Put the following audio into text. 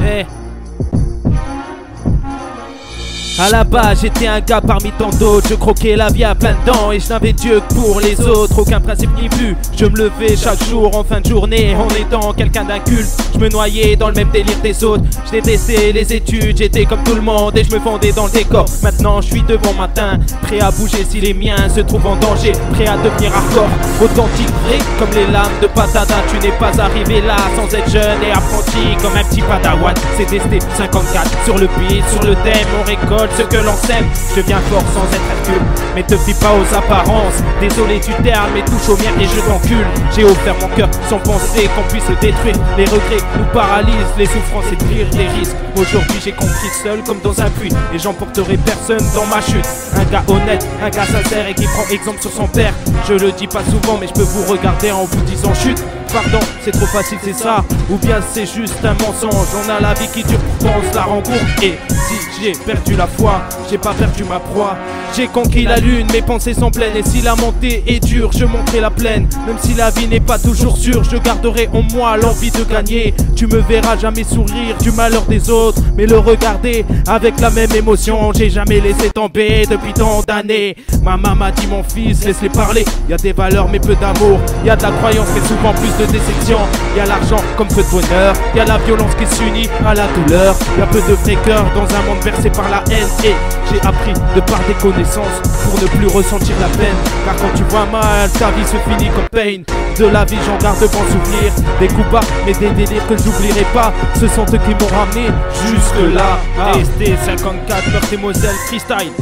Eh. À la base j'étais un gars parmi tant d'autres. Je croquais la vie à plein dents et je n'avais Dieu que pour les autres. Aucun principe ni but, je me levais chaque jour en fin de journée en étant quelqu'un d'inculte. Je me noyais dans le même délire des autres. Je détestais les études, j'étais comme tout le monde et je me fondais dans le décor. Maintenant je suis de bon matin, prêt à bouger si les miens se trouvent en danger. Prêt à devenir hardcore, authentique, vrai comme les lames de patata. Tu n'es pas arrivé là sans être jeune et apprenti comme un petit padawan. C'est testé 54 sur le beat, sur le thème, on récolte ce que l'on sème. Je deviens fort sans être Hercule, mais te fie pas aux apparences. Désolé du terme, mais touche aux merdes et je t'encule. J'ai offert mon cœur sans penser qu'on puisse le détruire. Les regrets nous paralysent, les souffrances et pire les risques. Aujourd'hui j'ai compris seul comme dans un puits, et j'emporterai personne dans ma chute. Un gars honnête, un gars sincère et qui prend exemple sur son père. Je le dis pas souvent mais je peux vous regarder en vous disant chute. Pardon, c'est trop facile, c'est ça. Ou bien c'est juste un mensonge. On a la vie qui dure, pourtant on se la rembourse. Et si j'ai perdu la foi, j'ai pas perdu ma proie. J'ai conquis la lune, mes pensées sont pleines. Et si la montée est dure, je monterai la plaine. Même si la vie n'est pas toujours sûre, je garderai en moi l'envie de gagner. Tu me verras jamais sourire du malheur des autres, mais le regarder avec la même émotion. J'ai jamais laissé tomber depuis tant d'années. Ma maman m'a dit mon fils, laisse-les parler. Y a des valeurs mais peu d'amour. Y a de la croyance mais souvent plus de déception. Y a l'argent comme peu de bonheur. Y a la violence qui s'unit à la douleur. Y a peu de vrai cœur dans un monde bercé par la haine. Et j'ai appris de par des connaissances pour ne plus ressentir la peine. Car quand tu vois mal, ta vie se finit comme pain. De la vie j'en garde bon souvenir. Des coups bas mais des délires que j'oublierai pas. Ce sont eux qui m'ont ramené jusque là. ST54, Meurthe et Moselle, freestyle.